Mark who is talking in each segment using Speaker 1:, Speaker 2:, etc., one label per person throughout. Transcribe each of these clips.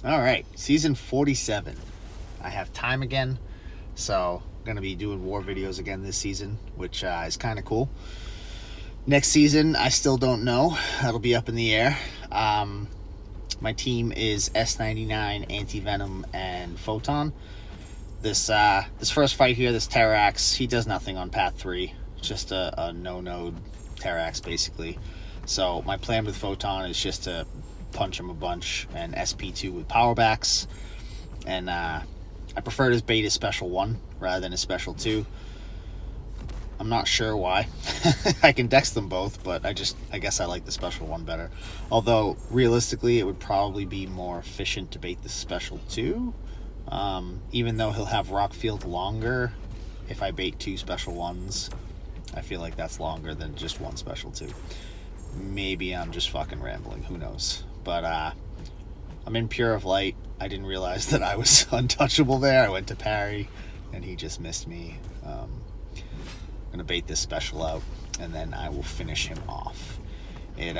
Speaker 1: All right, season 47. I have time again, so I'm going to be doing war videos again this season, which is kind of cool. Next season, I still don't know. That'll be up in the air. My team is S99, Anti-Venom, and Photon. This first fight here, this Terrax, he does nothing on path 3. It's just a no-node Terrax, basically. So my plan with Photon is just to punch him a bunch and SP2 with power backs. And I prefer his bait as special 1 rather than a special 2. I'm not sure why. I can dex them both, but I guess I like the special 1 better. Although, realistically, it would probably be more efficient to bait the special 2. Even though he'll have rock field longer, if I bait 2 special 1s, I feel like that's longer than just 1 special 2. Maybe I'm just fucking rambling, who knows. But I'm in Pure of Light. I didn't realize that I was untouchable there. I went to parry, and he just missed me. I'm going to bait this special out, and then I will finish him off. It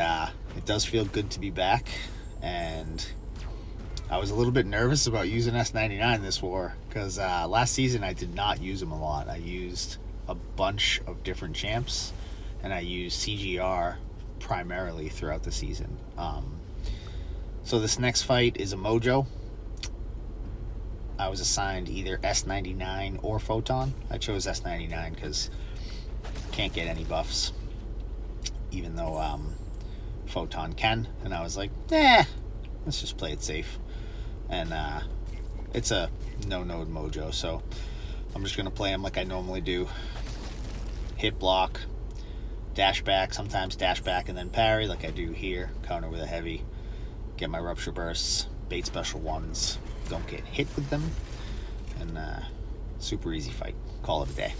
Speaker 1: does feel good to be back, and I was a little bit nervous about using S99 this war, because last season I did not use him a lot. I used a bunch of different champs, and I used CGR primarily throughout the season. So this next fight is a Mojo. I was assigned either S99 or Photon. I chose S99 because I can't get any buffs, even though Photon can. And I was like, let's just play it safe. And it's a no-node Mojo, so I'm just going to play him like I normally do. Hit block, dash back, sometimes dash back and then parry like I do here. Counter with a heavy. Get my rupture bursts, bait special 1s, don't get hit with them, and super easy fight. Call it a day.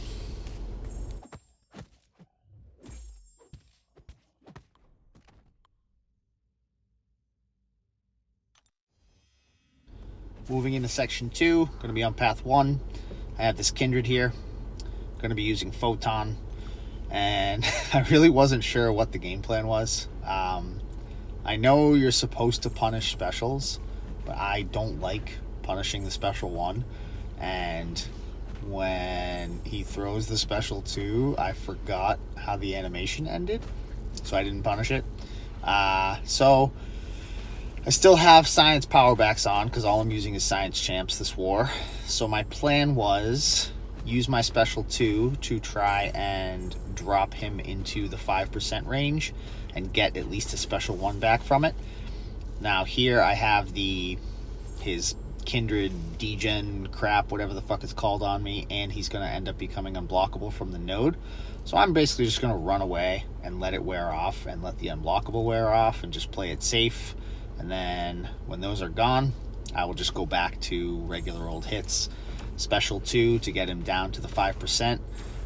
Speaker 1: Moving into section 2, going to be on path 1. I have this Kindred here. Going to be using Photon, and I really wasn't sure what the game plan was. I know you're supposed to punish specials, but I don't like punishing the special 1. And when he throws the special 2, I forgot how the animation ended, so I didn't punish it. So I still have science power backs on because all I'm using is science champs this war. So my plan was use my special 2 to try and drop him into the 5% range and get at least a special 1 back from it. Now here I have his Kindred degen crap, whatever the fuck it's called, on me, and he's going to end up becoming unblockable from the node. So I'm basically just going to run away and let it wear off and let the unblockable wear off and just play it safe. And then when those are gone, I will just go back to regular old hits. Special 2 to get him down to the 5%.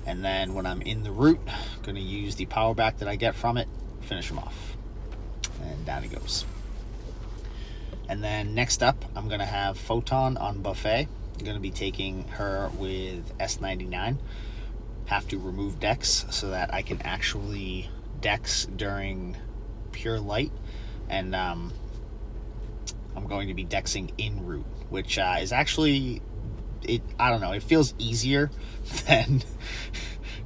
Speaker 1: And then when I'm in the route, I'm going to use the power back that I get from it, finish him off. And down he goes. And then next up, I'm going to have Photon on buffet. I'm going to be taking her with S99. Have to remove dex so that I can actually dex during Pure Light. And I'm going to be dexing in route, which is actually, I don't know, it feels easier than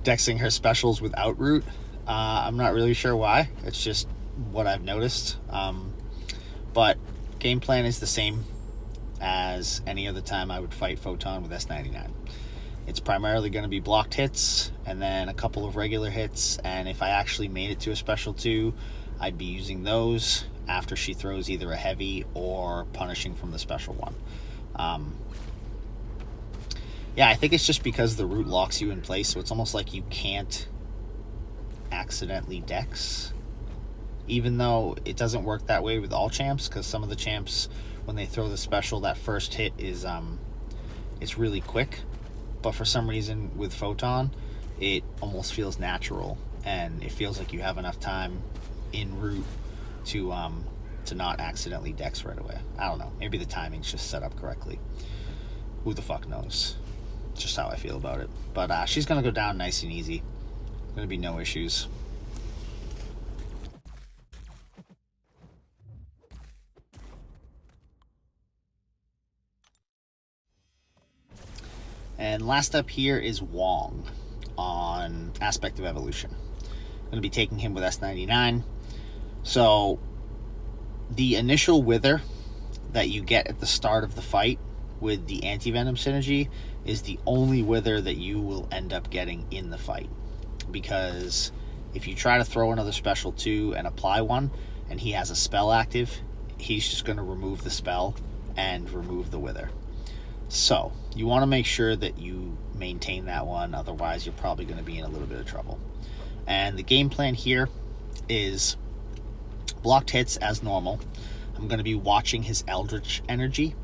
Speaker 1: dexing her specials without route. I'm not really sure why. It's just what I've noticed. But game plan is the same as any other time I would fight Photon with S99. It's primarily going to be blocked hits and then a couple of regular hits, and if I actually made it to a special 2, I'd be using those after she throws either a heavy or punishing from the special 1. Yeah, I think it's just because the root locks you in place, so it's almost like you can't accidentally dex, even though it doesn't work that way with all champs, because some of the champs, when they throw the special, that first hit is it's really quick. But for some reason with Photon, it almost feels natural, and it feels like you have enough time in route to not accidentally dex right away. I don't know, maybe the timing's just set up correctly. Who the fuck knows? Just how I feel about it. But she's gonna go down nice and easy. Gonna be no issues. And last up here is Wong on Aspect of Evolution. I'm going to be taking him with S99. So the initial wither that you get at the start of the fight with the anti-venom synergy is the only wither that you will end up getting in the fight, because if you try to throw another special 2 and apply one and he has a spell active, he's just going to remove the spell and remove the wither. So you want to make sure that you maintain that one, otherwise you're probably going to be in a little bit of trouble. And the game plan here is blocked hits as normal. I'm going to be watching his Eldritch energy,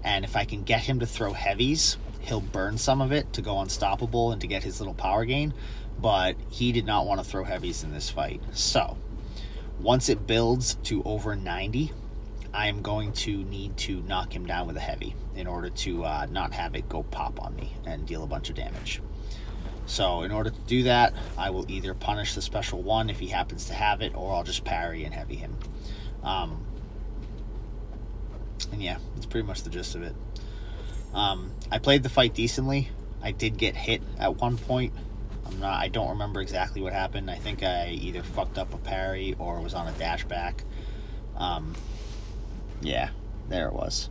Speaker 1: and if I can get him to throw heavies, he'll burn some of it to go unstoppable and to get his little power gain, but he did not want to throw heavies in this fight. So once it builds to over 90, I am going to need to knock him down with a heavy in order to not have it go pop on me and deal a bunch of damage. So in order to do that, I will either punish the special 1 if he happens to have it, or I'll just parry and heavy him. And yeah, that's pretty much the gist of it. I played the fight decently. I did get hit at one point. I don't remember exactly what happened. I think I either fucked up a parry or was on a dash back. Yeah, there it was.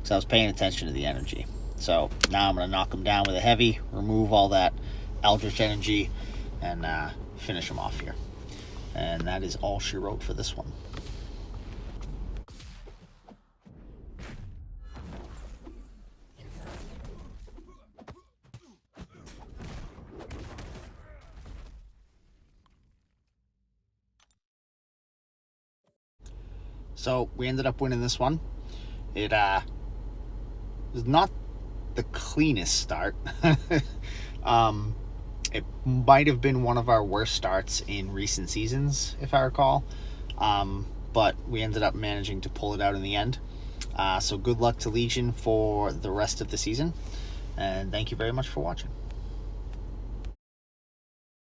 Speaker 1: So I was paying attention to the energy. So now I'm going to knock him down with a heavy, remove all that Eldritch energy, and finish him off here. And that is all she wrote for this one. So we ended up winning this one. It was not the cleanest start. It might have been one of our worst starts in recent seasons, if I recall. But we ended up managing to pull it out in the end. So good luck to Legion for the rest of the season. And thank you very much for watching.